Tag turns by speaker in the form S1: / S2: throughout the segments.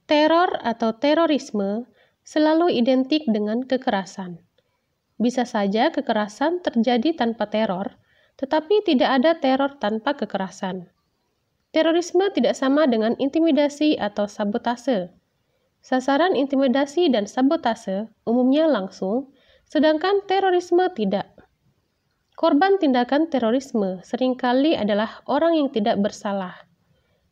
S1: Teror atau terorisme selalu identik dengan kekerasan. Bisa saja kekerasan terjadi tanpa teror, tetapi tidak ada teror tanpa kekerasan. Terorisme tidak sama dengan intimidasi atau sabotase. Sasaran intimidasi dan sabotase umumnya langsung, sedangkan terorisme tidak. Korban tindakan terorisme seringkali adalah orang yang tidak bersalah.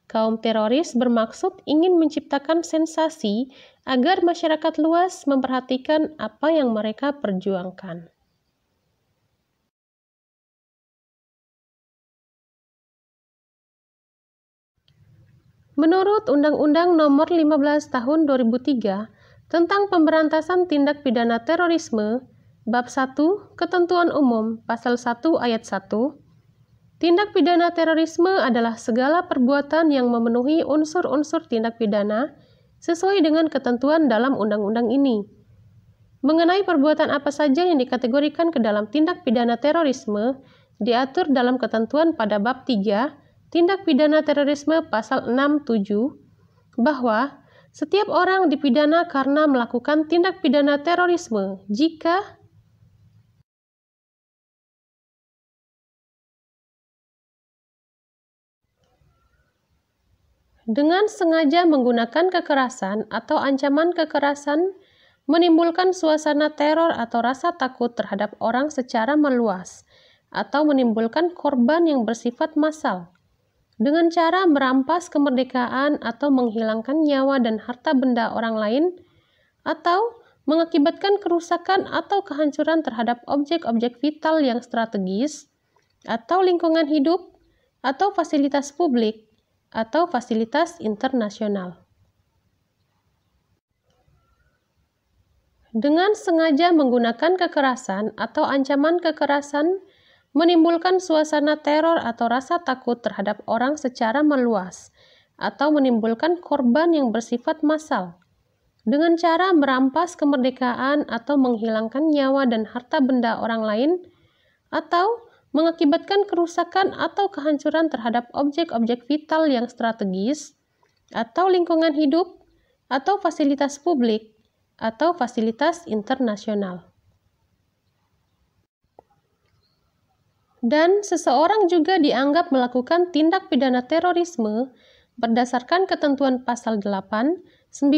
S1: Kaum teroris bermaksud ingin menciptakan sensasi agar masyarakat luas memperhatikan apa yang mereka perjuangkan. Menurut Undang-Undang Nomor 15 Tahun 2003 tentang Pemberantasan Tindak Pidana Terorisme, Bab 1, Ketentuan Umum, Pasal 1 Ayat 1, tindak pidana terorisme adalah segala perbuatan yang memenuhi unsur-unsur tindak pidana sesuai dengan ketentuan dalam undang-undang ini. Mengenai perbuatan apa saja yang dikategorikan ke dalam tindak pidana terorisme, diatur dalam ketentuan pada Bab 3, Tindak Pidana Terorisme Pasal 6(7), bahwa setiap orang dipidana karena melakukan tindak pidana terorisme jika dengan sengaja menggunakan kekerasan atau ancaman kekerasan menimbulkan suasana teror atau rasa takut terhadap orang secara meluas, atau menimbulkan korban yang bersifat massal, dengan cara merampas kemerdekaan atau menghilangkan nyawa dan harta benda orang lain, atau mengakibatkan kerusakan atau kehancuran terhadap objek-objek vital yang strategis, atau lingkungan hidup, atau fasilitas publik, atau fasilitas internasional. Dengan sengaja menggunakan kekerasan atau ancaman kekerasan menimbulkan suasana teror atau rasa takut terhadap orang secara meluas, atau menimbulkan korban yang bersifat massal, dengan cara merampas kemerdekaan atau menghilangkan nyawa dan harta benda orang lain, atau mengakibatkan kerusakan atau kehancuran terhadap objek-objek vital yang strategis, atau lingkungan hidup, atau fasilitas publik, atau fasilitas internasional. Dan seseorang juga dianggap melakukan tindak pidana terorisme berdasarkan ketentuan pasal 8, 9,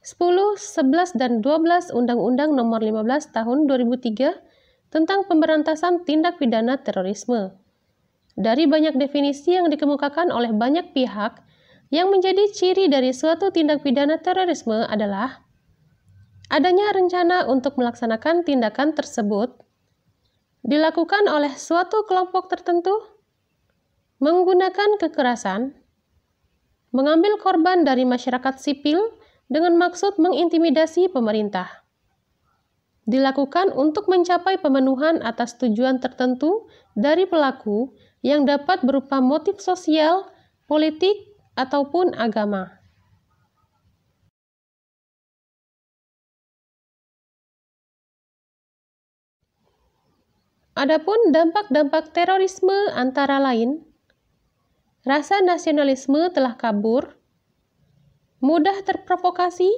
S1: 10, 11, dan 12 Undang-Undang Nomor 15 Tahun 2003 tentang Pemberantasan Tindak Pidana Terorisme. Dari banyak definisi yang dikemukakan oleh banyak pihak, yang menjadi ciri dari suatu tindak pidana terorisme adalah adanya rencana untuk melaksanakan tindakan tersebut, dilakukan oleh suatu kelompok tertentu, menggunakan kekerasan, mengambil korban dari masyarakat sipil dengan maksud mengintimidasi pemerintah, dilakukan untuk mencapai pemenuhan atas tujuan tertentu dari pelaku yang dapat berupa motif sosial, politik, ataupun agama. Adapun dampak-dampak terorisme antara lain, rasa nasionalisme telah kabur, mudah terprovokasi,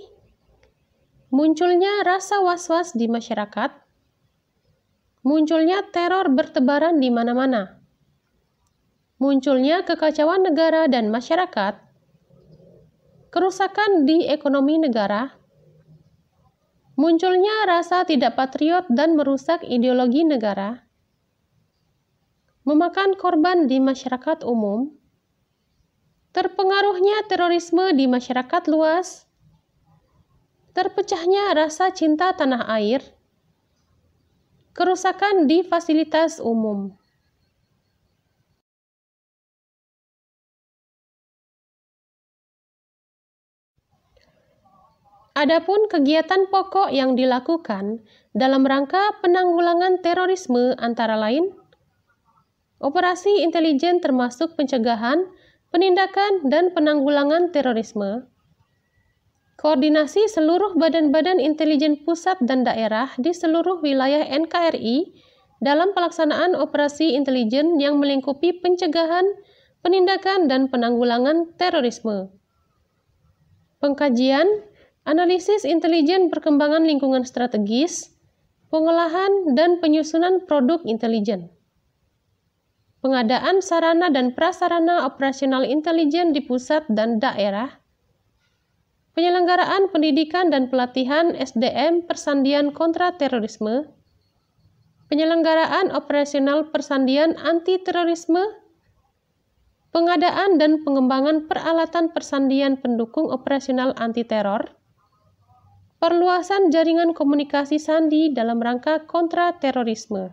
S1: munculnya rasa was-was di masyarakat, munculnya teror bertebaran di mana-mana, munculnya kekacauan negara dan masyarakat, kerusakan di ekonomi negara, munculnya rasa tidak patriot dan merusak ideologi negara, memakan korban di masyarakat umum, terpengaruhnya terorisme di masyarakat luas, terpecahnya rasa cinta tanah air, kerusakan di fasilitas umum. Adapun kegiatan pokok yang dilakukan dalam rangka penanggulangan terorisme antara lain, operasi intelijen termasuk pencegahan, penindakan, dan penanggulangan terorisme, koordinasi seluruh badan-badan intelijen pusat dan daerah di seluruh wilayah NKRI dalam pelaksanaan operasi intelijen yang melingkupi pencegahan, penindakan, dan penanggulangan terorisme, pengkajian, analisis intelijen perkembangan lingkungan strategis, pengolahan dan penyusunan produk intelijen, pengadaan sarana dan prasarana operasional intelijen di pusat dan daerah, penyelenggaraan pendidikan dan pelatihan SDM persandian kontra terorisme, penyelenggaraan operasional persandian anti-terorisme, pengadaan dan pengembangan peralatan persandian pendukung operasional anti-teror, perluasan jaringan komunikasi sandi dalam rangka kontra terorisme.